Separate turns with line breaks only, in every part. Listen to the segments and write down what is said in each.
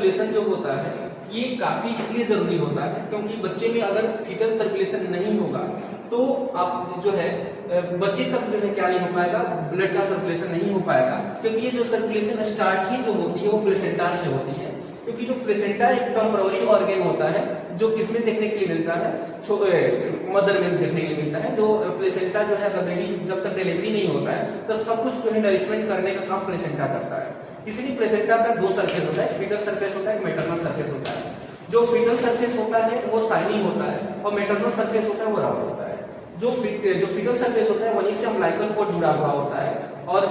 Circulation जो होता है ये काफी इसलिए जरूरी होता है क्योंकि बच्चे में अगर फीटल सर्कुलेशन नहीं होगा तो आप जो है बच्चे तक जो है क्या नहीं हो पाएगा, ब्लड का सर्कुलेशन नहीं हो पाएगा, क्योंकि ये जो सर्कुलेशन स्टार्ट ही जो होती है वो प्लेसेंटा से होती है। क्योंकि जो प्लेसेंटा एक टेम्पररी ऑर्गन होता है जो किसमें देखने के लिए मिलता है, मदर में देखने के लिए मिलता है। जो प्लेसेंटा जो है जब तक डिलीवरी नहीं होता है तब सब कुछ जो है नरिशमेंट करने का काम प्लेसेंटा करता है। इसलिए प्लेसेंटा का दो सरफेस होता है, फीटल सरफेस होता है, मैटरनल सरफेस होता है। जो फीटल सरफेस होता है वो शाइनी होता है और मैटरनल सरफेस होता है वो राउंड होता है। जो फीटल सरफेस होता है वहीं से अम्बिलिकल कोड जुड़ा हुआ होता है और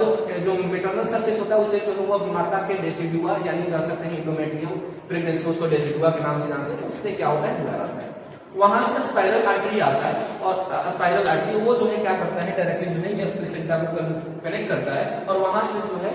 जो मैटरनल सरफेस होता है उससे जो है वो माता के डेसिडुआ यानी कह सकते हैं इंडोमेट्रियम प्रेगनेंसी उसको डेसिडुआ के नाम से जानते हैं, उससे क्या होता है जुड़ा रहता है। वहां से स्पाइरल आर्टरी आता है और स्पाइरल आर्टरी वो जो है क्या करता है डायरेक्टली जो है ये प्लेसेंटा को कनेक्ट करता है और वहां से जो है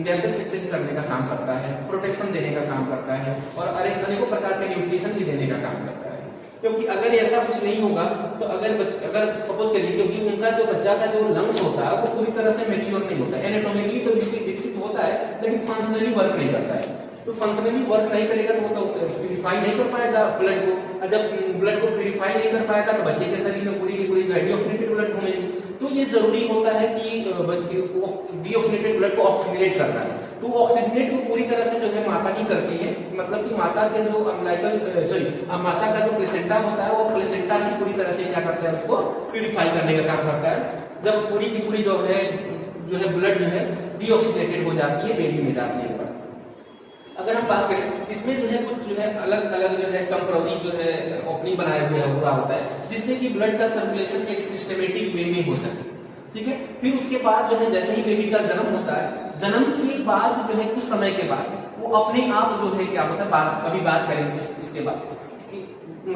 गैसेस एक्सचेंज करने का काम करता है, प्रोटेक्शन देने का काम करता है और अनेकों प्रकार के न्यूट्रिशन भी देने का काम करता है। क्योंकि अगर ऐसा कुछ नहीं होगा तो अगर सपोज करिए क्योंकि उनका जो बच्चा का जो लंग्स होता है वो पूरी तरह से मैच्योर नहीं होता है, एनाटॉमिकली तो विकसित होता है लेकिन फंक्शनली वर्क नहीं करता है। तो फंक्शनली वर्क नहीं करेगा तो वो तो प्यूरिफाई नहीं कर पाएगा ब्लड को, और जब ब्लड को प्यूरिफाई नहीं कर पाएगा तो बच्चे के शरीर में पूरी की पूरी डीऑक्सीनेटेड ब्लड घूमेगी। तो ये जरूरी होता है कि डीऑक्सीनेटेड ब्लड को ऑक्सीजनेट करना है। तो ऑक्सीजनेट को पूरी तरह से जो है माता ही करती है, मतलब कि माता के जो माता का जो प्लेसेंटा होता है वो प्लेसेंटा ही पूरी तरह से क्या करता है उसको प्यूरिफाई करने का काम करता है। जब पूरी की पूरी जो है ब्लड जो है डीऑक्सीनेटेड हो जाती है बेबी में जाती है। अगर हम बात करें इसमें जो है कुछ जो है अलग अलग जो है टेम्पररी जो है ओपनिंग बनाया हुआ होता है जिससे कि ब्लड का सर्कुलेशन एक सिस्टमेटिक वे में हो सके, ठीक है। फिर उसके बाद जो है जैसे ही बेबी का जन्म होता है, जन्म के बाद जो है कुछ समय के बाद वो अपने आप जो है क्या होता है, अभी बात करेंगे इसके बाद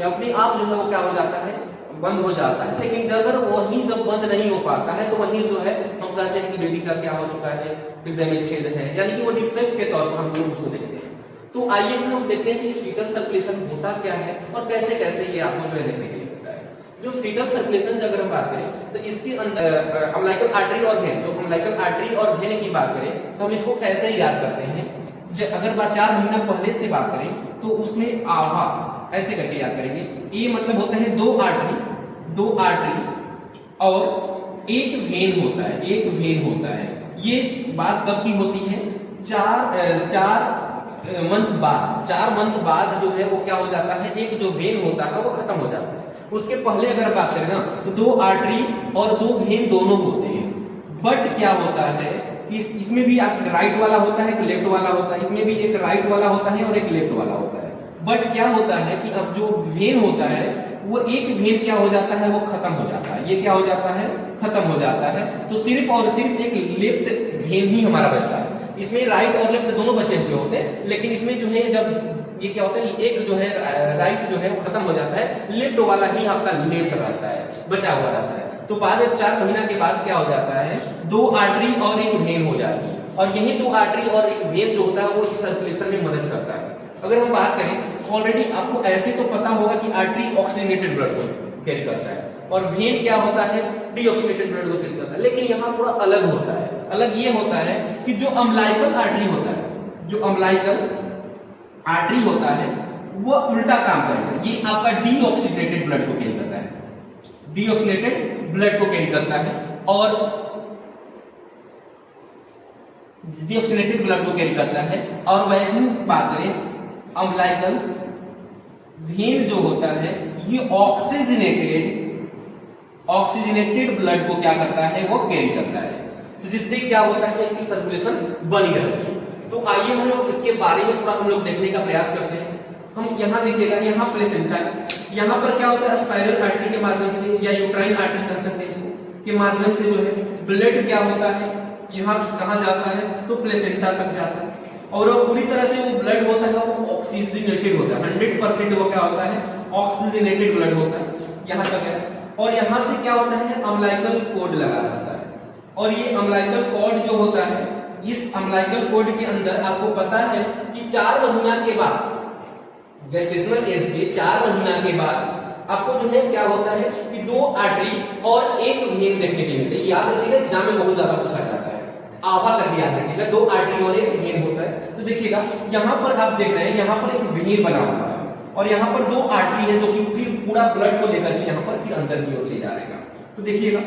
अपने आप जो है वो क्या हो जाता है बंद हो जाता है। लेकिन जब वही जब बंद नहीं हो पाता है तो वही जो है हम कहते हैं कि बेबी का क्या हो चुका है, हृदय में छेद है, यानी कि वो डिफेक्ट के तौर पर हम लोग उसको देखते हैं। तो आइए हम लोग देखते हैं कि फीटल सर्कुलेशन होता क्या है और कैसे कैसे ये आपको जो है देखने के लिए होता है। जो फीटल सर्कुलेशन अगर हम बात करें तो इसके अंदर अम्बिलिकल आर्टरी और वेन, जो अम्बिलिकल आर्टरी और वेन की बात करें तो हम इसको कैसे याद करते हैं। अगर 4 महीना पहले से बात करें तो उसमें आभा ऐसे करके याद करेंगे। ये मतलब होता है दो आर्टरी और एक वेन होता है। ये बात कब की होती है, 4 मंथ बाद जो है वो क्या हो जाता है, एक जो वेन होता है वो खत्म हो जाता है। उसके पहले अगर बात करें ना तो 2 आर्टरी और 2 वेन दोनों होते हैं। बट क्या होता है इसमें भी राइट वाला होता है, एक लेफ्ट वाला होता है, इसमें भी एक राइट वाला होता है और एक लेफ्ट वाला होता है। बट क्या होता है कि अब जो वेन होता है वो एक वेन क्या हो जाता है वो खत्म हो जाता है, ये क्या हो जाता है खत्म हो जाता है। तो सिर्फ और सिर्फ एक लेफ्ट वेन ही हमारा बचता है। इसमें राइट और लेफ्ट दोनों बचे हुए होते हैं, लेकिन इसमें जो है जब ये क्या होता है एक जो है राइट जो है वो खत्म हो जाता है, लेफ्ट वाला ही आपका लेफ्ट रहता है, बचा हुआ रहता है। तो बाद 4 महीना के बाद क्या हो जाता है 2 आर्टरी और एक वेन हो जाती है और यही 2 आर्टरी और एक वेन जो होता है वो इस सर्कुलेशन में मदद करता है। अगर हम बात करें ऑलरेडी आपको ऐसे तो पता होगा कि आर्टरी ऑक्सीजनेटेड ब्लड को कैरी करता है और वेन क्या होता है डीऑक्सीजनेटेड ब्लड को कैरी करता है। लेकिन यहाँ थोड़ा अलग होता है, अलग ये होता है कि जो अम्बिलिकल आर्टरी होता है वो उल्टा काम करेगा, ये आपका डीऑक्सीजनेटेड ब्लड को कैरी करता है, डीऑक्सीजनेटेड ब्लड को कैरी करता है और डीऑक्सीजनेटेड ब्लड को कैरी करता है। और वैसे ही बात करें अम्बिलिकल वेन जो होता है ये ऑक्सीजनेटेड ब्लड को क्या करता है वो कैरी करता है, तो जिससे क्या होता है इसकी सर्कुलेशन बनी रहती है। तो आइए हम लोग इसके बारे में थोड़ा हम लोग देखने का प्रयास करते हैं। हम यहाँ देखिएगा, यहाँ प्लेसेंटा है, यहाँ पर क्या होता है स्पाइरल आर्टरी के माध्यम से या यूट्राइन आर्टरी कह सकते हैं के माध्यम से जो है ब्लड क्या होता है यहाँ कहाँ जाता है तो प्लेसेंटा तक जाता है और वो पूरी तरह से वो ब्लड होता है वो ऑक्सीजनेटेड होता है, 100% वो क्या होता है ऑक्सीजनेटेड ब्लड होता है यहाँ तक है। और यहाँ से क्या होता है अम्बिलिकल कोड लगा रहता है और ये अम्बिलिकल कोड जो होता है इस अम्बिलिकल कोड के अंदर आपको पता है कि 4 महीना के बाद गेस्टेशनल एज के 4 महीना के बाद आपको जो है क्या होता है कि 2 आर्टरी और एक वेन देखने के लिए मिलता है। याद रखिएगा एग्जाम में बहुत ज्यादा पूछा जाता है आभा कर दिया है, ठीक है, 2 आर्टरी और एक वेन होता है। तो देखिएगा यहाँ पर आप देख रहे हैं, यहाँ पर एक वेन बना हुआ है और यहाँ पर 2 आर्टरी है जो कि फिर पूरा ब्लड को लेकर के यहाँ पर फिर अंदर की ओर ले जा रहेगा। तो देखिएगा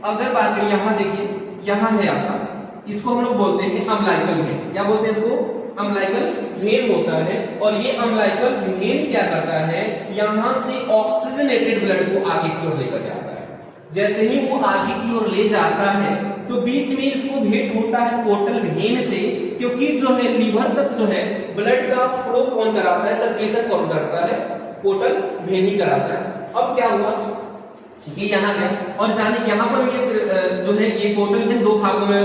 अगर बात करें, यहाँ देखिए, यहाँ है आपका, इसको हम लोग बोलते हैं अम्लाइकल वेन। क्या बोलते हैं इसको? अम्लाइकल वेन होता है। और ये अम्लाइकल वेन क्या करता है, यहां से ऑक्सीजनेटेड ब्लड को आगे की ओर लेकर जाता है। जैसे ही वो आगे की ओर ले जाता है तो बीच में इसको भेंट होता है पोर्टल वेन से, क्योंकि जो है लीवर तक जो है ब्लड का फ्लो कौन कराता है, सर्कुलेशन कौन करता है, पोर्टल वेन ही कराता है। अब क्या हुआ कि यहाँ गया और जाने यहाँ पर ये जो है ये पोर्टल वेन 2 भागों में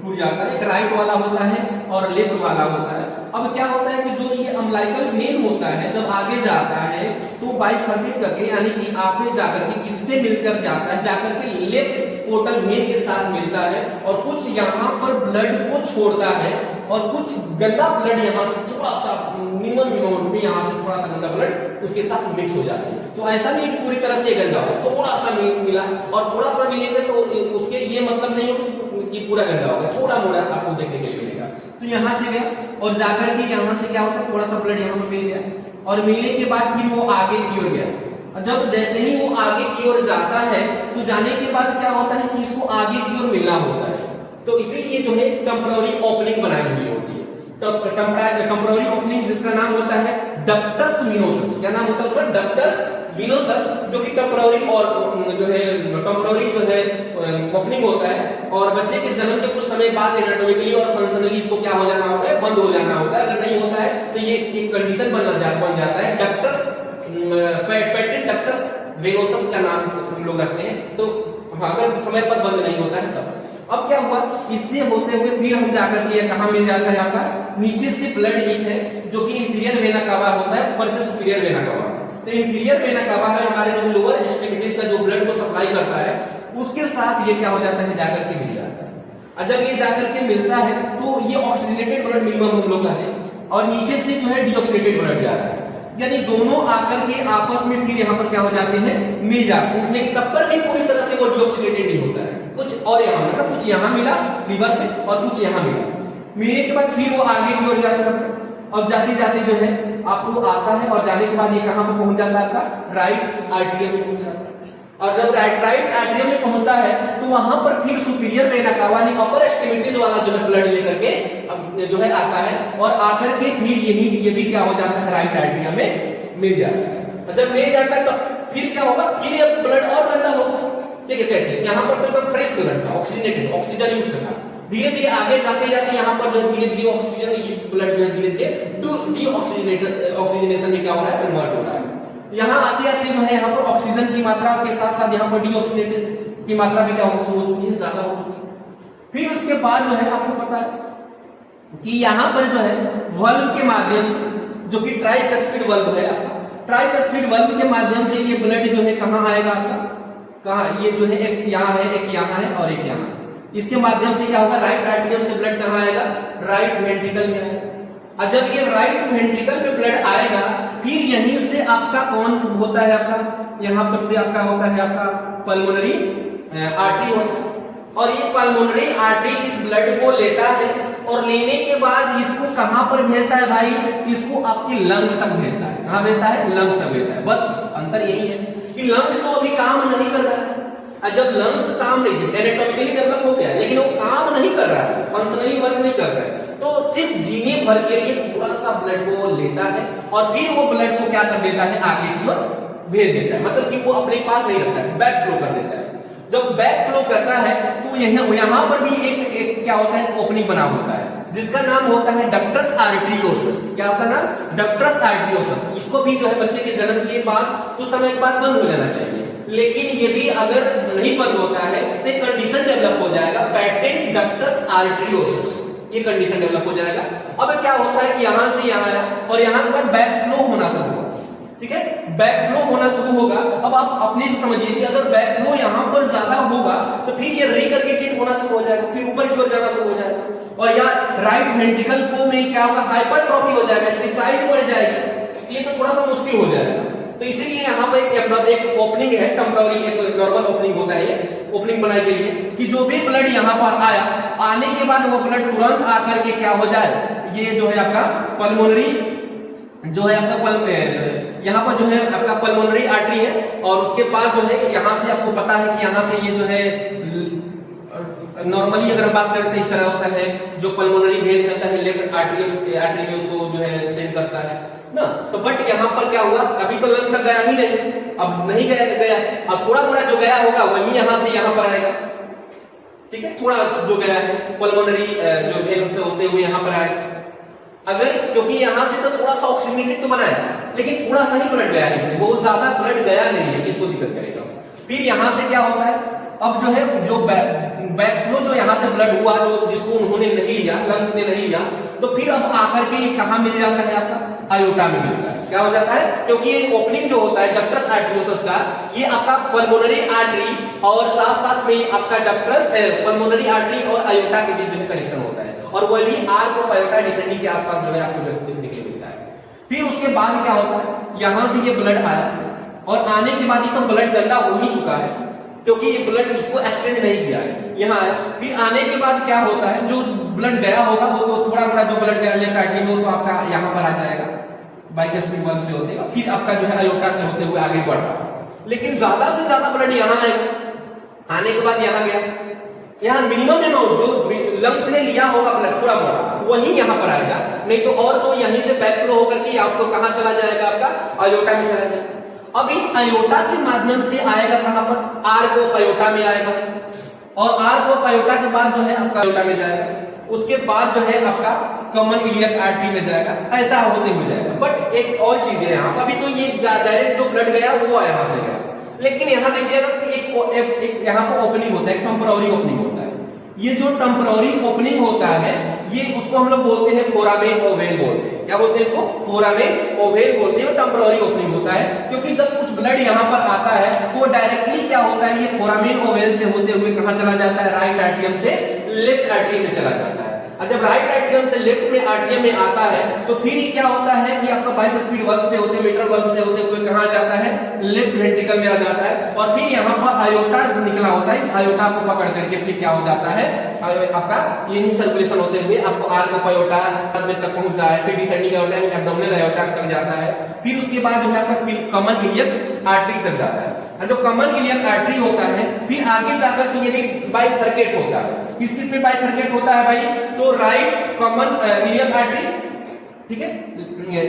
टूट जाता है, एक राइट वाला होता है और लेफ्ट वाला होता है। अब क्या होता है कि जो ये अम्लाइकल वेन होता है जब आगे जाता है तो बाइफर्केट करके, यानी कि आगे जाकर के किससे मिलकर जाता है, जाकर के लेफ्ट पोर्टल वेन के साथ मिलता है और कुछ यहाँ पर ब्लड को छोड़ता है और कुछ गंदा ब्लड यहाँ से थोड़ा सा मिनिमम अमाउंट में यहाँ से थोड़ा सा गंदा ब्लड उसके साथ मिक्स हो जाता है। तो ऐसा नहीं कि पूरी तरह से गंदा हो, थोड़ा सा मिला और थोड़ा सा मिलेगा तो उसके ये मतलब नहीं हो कि पूरा गंदा होगा, थोड़ा मोड़ा आपको देखने के लिए मिलेगा। तो यहाँ से गया और जाकर के यहाँ से क्या होता, थोड़ा सा ब्लड यहाँ पर मिल गया और मिलने के बाद फिर वो आगे की ओर गया। जब जैसे ही वो आगे की ओर जाता है तो जाने के बाद क्या होता है कि इसको आगे की ओर मिलना होता है। तो इसीलिए जो है टेम्पररी ओपनिंग बनाई हुई होती है, टेम्पररी ओपनिंग जिसका नाम होता है डक्टस विनोसस। क्या नाम होता है उसका? डक्टस विनोसस, जो कि टेम्पररी और जो है टेम्पररी जो है ओपनिंग होता है। और बच्चे के जन्म के कुछ समय बाद एनाटॉमिकली और फंक्शनली इसको क्या हो जाना होता है, बंद हो जाना होता है। अगर नहीं होता है तो ये एक कंडीशन बन जाता है, डक्टस पेटेंट डक्टस वेनोसस का नाम हम लोग रखते हैं। तो अगर समय पर बंद नहीं होता है तब। अब क्या हुआ, इससे होते हुए फिर हम जाकर के कहां मिल जाता है आपका, नीचे से ब्लड एक है जो कि इंफीरियर वेना कावा होता है, ऊपर से सुपीरियर वेना कावा। तो इंफीरियर वेना कावा है हमारे जो लोअर एक्सट्रीमिटीज का जो ब्लड को सप्लाई करता है, उसके साथ ये क्या हो जाता है, जाकर के मिल जाता है। और जब ये जाकर के मिलता है तो ये ऑक्सीजनेटेड ब्लड मिनिमम हम लोग कहते हैं और नीचे से जो है डीऑक्सीनेटेड ब्लड जा रहा है, यानी दोनों आकर के आपस में फिर यहाँ पर क्या हो जाते हैं, मिल जाते हैं। लेकिन तब पर भी पूरी तरह से वो डीऑक्सीनेटेड नहीं होता है, कुछ और यहाँ मिला, कुछ यहाँ मिला लीवर से और कुछ यहाँ मिला। मिलने के बाद फिर वो आगे की ओर जाता है और जाते जाते जो है आपको आता है और जाने के बाद ये कहां पर पहुंच जाता है, आपका राइट आर्टरियम में पहुंच जाता है। और जब राइट आर्टरियम में पहुंचता है तो वहां पर फिर सुपीरियर वेना कावा यानी अपर एक्सट्रीमिटीज वाला जो है ब्लड लेकर के जो है आता है और आकर के फिर ये भी क्या हो जाता है, राइट आर्टरियम में मिल जाता है। जब मिल जाता है तो फिर क्या होगा, फिर ये ब्लड और गंदा होगा। ठीक है, कैसे? यहाँ पर तो एकदम फ्रेश ब्लड था, ऑक्सीजनेटेड, ऑक्सीजन युक्त था। धीरे धीरे आगे जाते जाते यहाँ पर धीरे धीरे ऑक्सीजन युक्त ब्लड जो है धीरे धीरे डीऑक्सीजनेटेड ऑक्सीजनेशन में क्या हो रहा है, कन्वर्ट हो रहा है। यहाँ आते आते जो है यहाँ पर ऑक्सीजन की मात्रा के साथ साथ यहाँ पर डीऑक्सीनेटेड की मात्रा भी क्या हो चुकी है, ज्यादा हो चुकी है। फिर उसके बाद जो है आपको पता है कि यहाँ पर जो है वल्व के माध्यम से, जो कि ट्राइकस्पिड वल्व है आपका, ट्राइकस्पिड वल्व के माध्यम से ये ब्लड जो है कहाँ आएगा आपका, कहाँ, ये जो है एक यहाँ है, एक यहाँ है और एक यहाँ। इसके माध्यम से क्या होगा, राइट आर्टरियम से ब्लड कहाँ आएगा, राइट वेंट्रिकल में आएगा। और जब ये राइट वेंट्रिकल में ब्लड आएगा फिर यहीं से आपका कौन होता है, आपका यहाँ पर से आपका होता है आपका पल्मोनरी आर्टरी होता है। और ये पल्मोनरी आर्टरी इस ब्लड को लेता है और लेने के बाद इसको कहां पर भेजता है भाई, इसको आपकी लंग्स तक भेजता है। कहां भेजता है, लंग्स तक भेजता है। बस अंतर यही है कि लंग्स तो अभी काम नहीं कर रहा है। जब लंग्स काम नहीं करते, एनाटॉमिकली डेवलप हो गया लेकिन वो काम नहीं कर रहा है, फंक्शनली वर्क नहीं कर रहा है, तो सिर्फ जीने भर के लिए थोड़ा सा ब्लड को लेता है और फिर वो ब्लड को क्या कर देता है, आगे की ओर भेज देता है। मतलब कि वो अपने पास नहीं रखता है, बैक फ्लो कर देता है। जब बैक फ्लो करता है तो यहाँ पर भी एक क्या होता है, ओपनिंग बना होता है जिसका नाम होता है डक्टस आर्टरियोसस। क्या होता है ना, डक्टस आर्टरियोसस। इसको भी जो है बच्चे के जन्म के बाद कुछ समय के बाद बंद हो जाना चाहिए, लेकिन ये भी अगर नहीं बंद होता है तो एक कंडीशन डेवलप हो जाएगा, पेटेंट डक्टस आर्टरियोसस। ये कंडीशन डेवलप हो जाएगा। अब क्या होता है कि यहां से यहां आया और यहां पर बैक फ्लो होना शुरू होगा। ठीक है, बैक फ्लो होना शुरू होगा। अब आप अपने से समझिए कि अगर बैक फ्लो यहां पर ज्यादा होगा तो फिर ये रिकरगेटेड होना शुरू हो जाएगा, फिर ऊपर की ओर जाना शुरू हो जाएगा और यार राइट वेंट्रिकल को में क्या होगा, हाइपरट्रॉफी हो जाएगा, इसकी साइज बढ़ जाएगी। ये तो थोड़ा सा मुश्किल हो जाएगा। तो तो इसीलिए यहाँ पर एक ओपनिंग है टेम्पररी, एक नॉर्मल ओपनिंग होता है, ये ओपनिंग बनाई गई है कि जो भी ब्लड यहाँ पर आया, आने के बाद वो ब्लड तुरंत आकर के क्या हो जाए, ये जो है आपका पल्मोनरी जो है आपका यहाँ पर जो है आपका पल्मोनरी आर्टरी है, और उसके बाद जो है यहाँ से आपको पता है कि यहाँ से ये जो है नॉर्मली अगर बात करते हैं इस तरह होता है, जो पल्मोनरी वेन रहता है लेफ्ट आर्टरी में उसको जो है सेंड करता है ना। तो बट यहाँ पर क्या हुआ, अभी तो लंग्स तक गया ही नहीं, अब नहीं गया, अब थोड़ा थोड़ा जो गया होगा वही यहाँ से यहाँ पर आएगा, ठीक है, थोड़ा जो गया है पल्मोनरी जो वेन से होते हुए यहाँ पर आएगा। अगर क्योंकि यहाँ से तो थोड़ा सा ऑक्सीजनेटेड तो बना है, लेकिन थोड़ा सा ही ब्लड गया है, इसमें बहुत ज्यादा ब्लड गया नहीं है, किसको दिक्कत करेगा। फिर यहाँ से क्या होता है, अब जो है जो बैक फ्लो जो यहाँ से ब्लड हुआ, जो जिसको उन्होंने नहीं लिया, लंग्स ने नहीं लिया, तो फिर अब आकर के कहाँ मिल जाता है, आपका आयोटा में मिलता है। क्या हो जाता है, क्योंकि ये ओपनिंग जो होता है डक्टस आर्टरियोसस का, ये आपका पल्मोनरी आर्टरी और साथ साथ में आपका डक्टस पल्मोनरी आर्टरी और आयोटा के बीच जो है कनेक्शन होता है, और वह भी आर्क ऑफ आयोटा डिसेंडिंग के आसपास जो है आपको देखने के लिए मिलता है। फिर उसके बाद क्या होता है, यहां से ये ब्लड आया, और आने के बाद ये तो ब्लड गंदा हो ही चुका है, क्योंकि ये ब्लड इसको एक्सचेंज नहीं किया है, यहाँ आया। फिर आने के बाद क्या होता है, जो ब्लड गया होगा वो तो थोड़ा थोड़ा जो ब्लड गया लेफ्ट आर्टरी में, तो आपका यहाँ पर आ जाएगा बाइकस्पिड बल्ब से होते हुए, फिर आपका जो है आयोटा से होते हुए आगे बढ़ रहा है। लेकिन ज्यादा से ज्यादा ब्लड यहाँ आएगा, आने के बाद यहाँ गया, यहाँ मिनिमम अमाउंट जो लंग्स ने लिया होगा ब्लड थोड़ा बड़ा वही यहाँ पर आएगा, नहीं तो और तो यहीं से बैक फ्लो होकर के आपको कहाँ चला जाएगा, आपका आयोटा में चला जाएगा। अब इस आयोटा के माध्यम से आएगा कहां पर, आर्क ऑफ आयोटा में आएगा, और आर्क ऑफ आयोटा के बाद जो है आपका आयोटा में जाएगा, उसके बाद जो है आपका कॉमन इलियक आर्टरी में जाएगा, ऐसा होते हुए जाएगा। बट एक और चीज है यहाँ, अभी तो ये डायरेक्ट जो ब्लड गया वो यहाँ से गया, लेकिन यहाँ देखिएगा एक यहाँ पर ओपनिंग होता है, टेम्पररी ओपनिंग होता है। ये जो टेम्पररी ओपनिंग होता है, ये उसको हम लोग बोलते हैं फोरामेन ओवेन बोलते हैं। क्या बोलते हैं इसको, फोरामेन ओवेन बोलते हैं। टेम्पररी ओपनिंग होता है, क्योंकि जब कुछ ब्लड यहाँ पर आता है तो डायरेक्टली क्या होता है, ये फोरामेन ओवेन से होते हुए कहाँ चला जाता है, राइट आर्टरियम से लेफ्ट आर्टरियम में चला जाता है। और जब राइट आर्टरियम से लेफ्ट में आर्टरियम में आता है तो फिर क्या होता है कि आपका बाइस्पिड बल्ब से होते मिट्रल बल्ब से होते हुए कहाँ जाता है, लेफ्ट वेंट्रिकल में आ जाता है, और फिर यहाँ पर आयोटा निकला होता है, आयोटा को पकड़ करके फिर क्या हो जाता है, आपका यही सर्कुलेशन होते हुए आपको आर्क ऑफ आयोटा में तक पहुंच जाए, फिर डिसेंडिंग आयोटा में एब्डोमिनल आयोटा तक जाता है, फिर उसके बाद जो है आपका कॉमन इलियक आर्टरी तक जाता है। जो कॉमन इलियक आर्टरी होता है, फिर आगे जाकर के ये भी बाइफरकेट होता है। किस किस में बाइफरकेट होता है भाई, तो राइट कॉमन इलियक आर्टरी, ठीक है,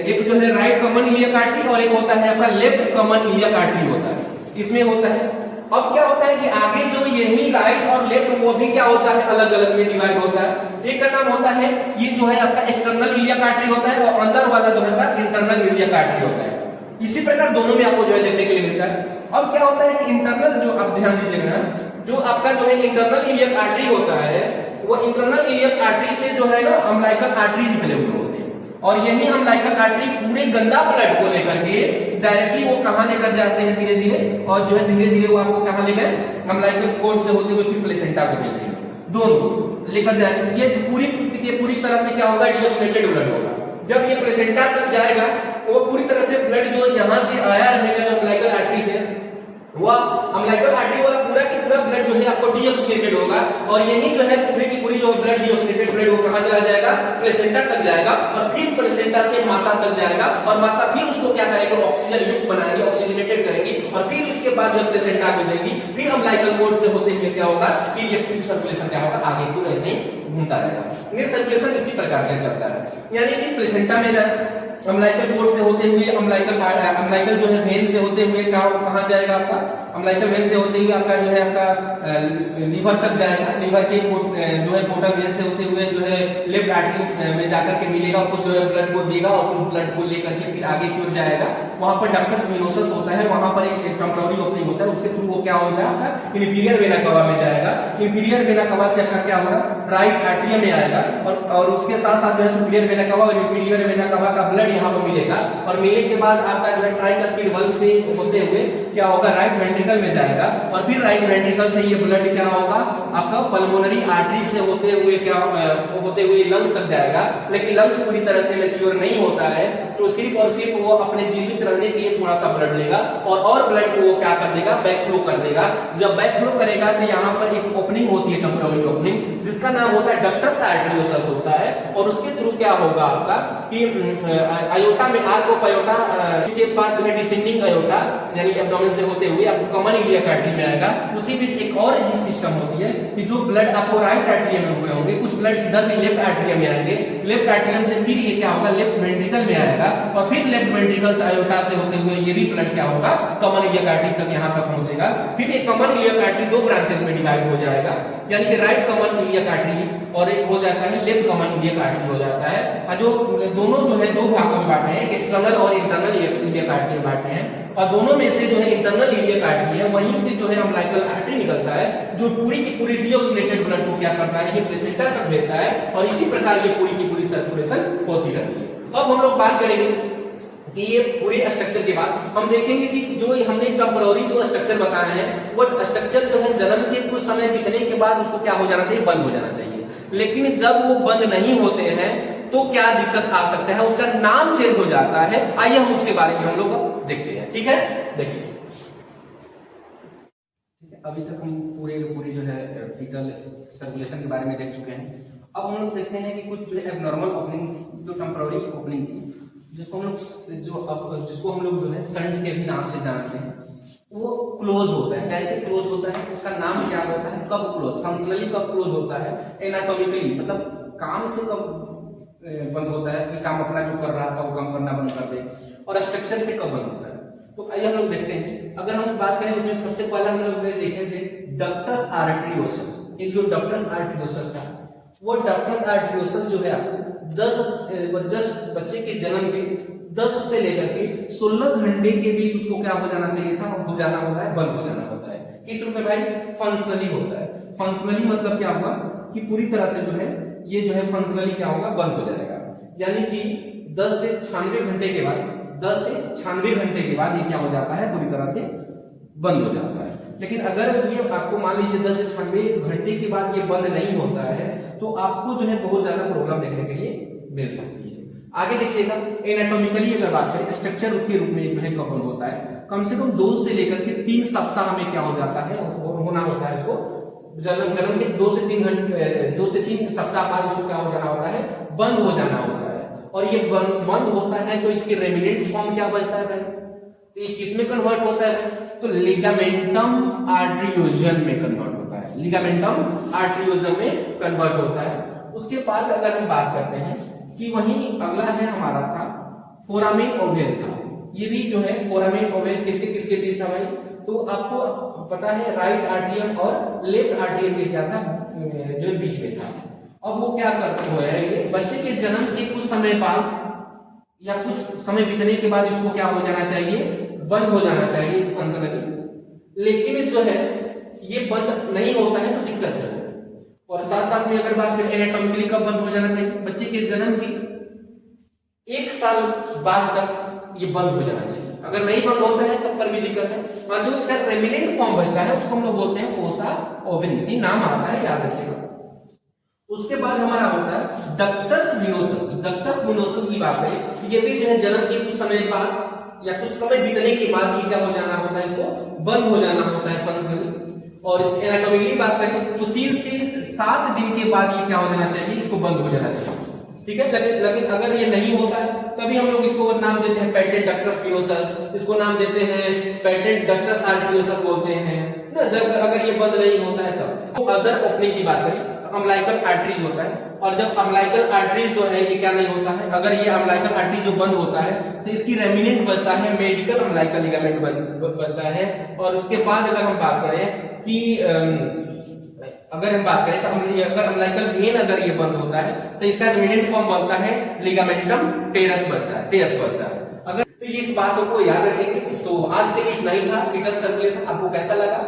एक जो है राइट कॉमन इलियक आर्टरी और एक होता है आपका लेफ्ट कॉमन इलियक आर्टरी होता है, इसमें होता है। अब क्या होता है कि आगे जो यही राइट और लेफ्ट वो भी क्या होता है, अलग अलग में डिवाइड होता है। एक का नाम होता है, ये जो है आपका एक्सटर्नल इलियक आर्टरी होता है, और अंदर वाला जो है इंटरनल इलियक आर्टरी होता है। इसी प्रकार दोनों में आपको जो है देखने के लिए मिलता है। अब क्या होता है कि इंटरनल जो आप ध्यान दीजिएगा, जो आपका जो है इंटरनल इलियक आर्टरी होता है, वो इंटरनल इलियक आर्टरी से जो है ना अम्लाइकल आर्टरी निकले हुए होते हैं, और यही अम्लाइकल आर्टरी पूरे गंदा ब्लड को लेकर के डायरेक्टली वो कहां लेकर जाते हैं धीरे धीरे, और जो है धीरे धीरे वो आपको कहां ले गए, अम्लाइकल कोर्ड से होते हुए फिर प्लेसेंटा को भेजते हैं, दोनों लेकर जाएंगे। ये पूरी तरह से क्या होगा, डिओक्सिनेटेड ब्लड होगा। जब ये प्लेसेंटा तक जाएगा वो पूरी तरह से ब्लड जो यहाँ से आया रहेगा अम्लाइकल आर्टरी से, वह अम्लाइकल आर्टरी वाला पूरा की पूरा ब्लड जो है आपको डीऑक्सीनेटेड होगा, और यही जो है पूरी की पूरी जो ब्लड डीऑक्सीनेटेड ब्लड वो कहां चला जाएगा, प्लेसेंटा तक जाएगा, और फिर प्लेसेंटा से माता तक जाएगा, और माता फिर उसको क्या करेगी, ऑक्सीजन युक्त बनाएंगे, ऑक्सीजनेटेड करेंगी, और फिर इसके बाद जो प्लेसेंटा को देंगी, फिर अम्लाइकल कोर्ड से होते हुए क्या होगा, फिर ये पूरी सर्कुलेशन क्या होगा, आगे को ऐसे ही घूमता रहेगा। ये सर्कुलेशन इसी प्रकार का चलता है, यानी कि प्लेसेंटा में जाए, अम्लाइकल कोर्ड से होते हुए अम्लाइकल जो है वेन से होते हुए कहां जाएगा, आपका अम्लाइकल वेन से होते हुए आपका जो है आपका लीवर तक जाएगा, लीवर के जो है पोर्टल वेन से होते हुए जो है लेफ्ट आर्टरी में जाकर के मिलेगा, कुछ जो है ब्लड को देगा, और उस ब्लड को लेकर के फिर आगे की ओर जाएगा। वहां पर डक्टस वेनोसस होता है, वहां पर एक टेम्पररी ओपनिंग होता है, उसके थ्रू वो क्या होगा, आपका इंफीरियर वेना कवा में जाएगा, इंफीरियर वेना कवा से आपका क्या होगा, राइट आर्टरियम में आएगा, और उसके साथ साथ जो है सुपीरियर वेना कवा और इंफीरियर वेना कवा का ब्लड ब्लड यहाँ पर मिलेगा और मिलने के बाद आपका जो है ट्राइकस्पिड वाल्व से होते हुए क्या होगा, राइट वेंट्रिकल में जाएगा और फिर राइट वेंट्रिकल से ये ब्लड क्या होगा आपका पल्मोनरी आर्टरी से होते हुए क्या होते हुए लंग्स तक जाएगा। लेकिन लंग्स पूरी तरह से मैच्योर नहीं होता है, तो सिर्फ और सिर्फ वो अपने जीवित रहने के लिए थोड़ा सा ब्लड लेगा और ब्लड को वो क्या कर देगा, बैक फ्लो कर देगा। जब बैक फ्लो करेगा तो यहाँ पर एक ओपनिंग होती है, टेम्पोररी ओपनिंग, जिसका नाम होता है डक्टस आर्टरियोसस होता है और उसके थ्रू क्या होगा आपका कि अयोटा में आर्को अयोटा, इसके बाद में डिसेंडिंग अयोटा यानी एब्डोमेन से होते हुए आपको कॉमन इलियक आर्टरी में आएगा। उसी बीच एक और अजीब सिस्टम होती है कि जो ब्लड आपको राइट आर्टरियम में हुए होंगे, कुछ ब्लड इधर भी लेफ्ट आर्टरियम में आएंगे, लेफ्ट आर्टरियम से फिर ये क्या होगा लेफ्ट वेंट्रिकल में आएगा और फिर लेफ्ट वेंट्रिकल से अयोटा से होते हुए ये भी ब्लड क्या होगा कॉमन इलियक आर्टरी तक यहाँ तक पहुंचेगा। फिर एक कॉमन इलियक आर्टरी दो ब्रांचेस में डिवाइड हो जाएगा, यानी कि राइट कॉमन इलियक आर्टरी और एक हो जाता है लेफ्ट कॉमन इलियक आर्टरी हो जाता है। और जो दोनों जो है दो भागों में बांटे हैं, एक्सटर्नल और इंटरनल इलियक आर्टरी बांटे हैं और दोनों में से जो है इंटरनल इलियक आर्टरी है वहीं से जो है अम्बिलिकल आर्टरी निकलता है जो पूरी की पूरी डीऑक्सीनेटेड ब्लड को क्या करता है, ये प्लेसेंटा तक भेजता है और इसी प्रकार ये पूरी की पूरी सर्कुलेशन होती रहती है। अब हम लोग बात करेंगे कि ये पूरे स्ट्रक्चर के बाद हम देखेंगे कि जो हमने टेम्पोररी जो स्ट्रक्चर बताया है वो स्ट्रक्चर जो है जन्म के कुछ समय बीतने के बाद उसको क्या हो जाना चाहिए, बंद हो जाना चाहिए। लेकिन जब वो बंद नहीं होते हैं तो क्या दिक्कत आ सकता है, उसका नाम चेंज हो जाता है। आइए हम उसके बारे में हम लोग देखते हैं, ठीक है। देखिए अभी तक हम पूरे जो है फीटल सर्कुलेशन के बारे में देख चुके हैं। अब हम लोग देखते हैं कि कुछ जो है एबनॉर्मल ओपनिंग, जो टेम्पोररी ओपनिंग थी, जिसको हम लोग जो है संड के भी नाम से जानते हैं, वो क्लोज होता है। कैसे क्लोज होता है, उसका नाम क्या होता है, कब क्लोज, फंक्शनली कब क्लोज होता है, एनाटॉमिकली मतलब काम से कब बंद होता है कि काम अपना जो कर रहा था वो काम करना बंद कर दे, और स्ट्रक्चर से कब बंद होता है। तो आइए हम लोग देखते हैं। अगर हम बात करें उसमें सबसे पहले हम लोग देखे थे डक्टस आर्टरियोसस। एक जो डक्टस आर्टरियोसस था वो डक्टस आर्टरियोसस जो है आपको 10 बच्चे के जन्म के 10 से लेकर के 16 घंटे के बीच उसको क्या हो जाना चाहिए था, हो जाना होता है, बंद हो जाना होता है। किस रूप में भाई, फंक्शनली होता है। फंक्शनली मतलब क्या हुआ कि पूरी तरह से जो है ये जो है फंक्शनली क्या होगा, बंद हो जाएगा। यानी कि 10 से 96 घंटे के बाद 10 से 96 घंटे के बाद ये क्या हो जाता है, पूरी तरह से बंद हो जाता है। लेकिन अगर ये आपको मान लीजिए 10 से 96 घंटे के बाद ये बंद नहीं होता है तो आपको जो है बहुत ज्यादा प्रॉब्लम देखने के लिए मिल सकती है। आगे देखिएगा, एनाटॉमिकली अगर बात करें स्ट्रक्चर के रूप में जो है कब बंद होता है, कम से कम 2 से लेकर के 3 सप्ताह में क्या हो जाता है, होना होता है इसको जन्म के 2 से 3 सप्ताह बाद इसको क्या हो जाना होता है, बंद हो जाना होता है। और ये बंद होता है तो इसके रेमिनेंट फॉर्म क्या बचता है, तो ये किसमें कन्वर्ट होता है, तो लिगामेंटम आर्टरियोजन में कन्वर्ट होता है, लिगामेंटम आर्टरियोजन में कन्वर्ट होता है। उसके बाद अगर हम बात करते हैं कि वहीं अगला है हमारा था फोरामेन ओवेल था। ये भी जो है फोरामेन ओवेल किसके किसके बीच था भाई, तो आपको पता है राइट आर्टरियम और लेफ्ट आर्टरियम के क्या था, जो बीच में था। अब वो क्या करते हुए बच्चे के जन्म के कुछ समय बाद या कुछ समय बीतने के बाद इसको क्या हो जाना चाहिए, बंद हो जाना चाहिए फंक्शनली। लेकिन जो है ये बंद नहीं होता है तो दिक्कत है। और साथ साथ में अगर बात करें एनाटॉमिकली कब बंद हो जाना चाहिए, बच्चे के जन्म के 1 साल बाद तक ये बंद हो जाना चाहिए। अगर नहीं बंद होता है तब पर भी दिक्कत है। और जो इसका रेमिनेंट फॉर्म बचता है उसको हम लोग बोलते हैं फोसा ओवेलिस, नाम आता है, याद रखिएगा। उसके बाद हमारा होता है डक्टस विनोसस। डक्टस विनोसस की बात करें, ये भी जो है जन्म के कुछ समय बाद या कुछ समय बीतने के बाद ये क्या हो जाना होता है, इसको बंद हो जाना होता है फंक्शनली। और इस एनाटॉमिकली बात करें तो 3 से 7 दिन के बाद ये क्या हो जाना चाहिए, इसको बंद हो जाना चाहिए, ठीक है। लेकिन अगर ये नहीं होता है तभी हम लोग इसको नाम देते हैं पेटेंट डक्टस विनोसस, इसको नाम देते हैं पेटेंट डक्टस आर्टरियोसस बोलते हैं ना। जब अगर ये बंद नहीं होता है तब। तो अदर ओपनिंग की बात करें अम्बिलिकल आर्टरीज होता है, और जब अम्बिलिकल आर्टरीज जो है ये क्या नहीं होता है, अगर ये अम्बिलिकल आर्टरी जो बंद होता है तो इसकी रेमिनेंट बचता है मेडिकल अम्बिलिकल लिगामेंट बचता है। और उसके बाद अगर हम बात करें कि अगर अम्बिलिकल वेन अगर ये बंद होता है तो इसका रेमिनेंट फॉर्म बनता है लिगामेंटम टेरस बचता है। अगर तो ये बातों को याद रखेंगे। तो आज के लिए इतना ही था फीटल सर्कुलेशन। आपको कैसा लगा,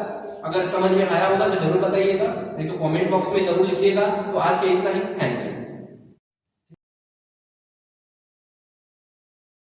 अगर समझ में आया होगा तो जरूर बताइएगा, नहीं तो कमेंट बॉक्स में जरूर लिखिएगा। तो आज के इतना ही, थैंक यू।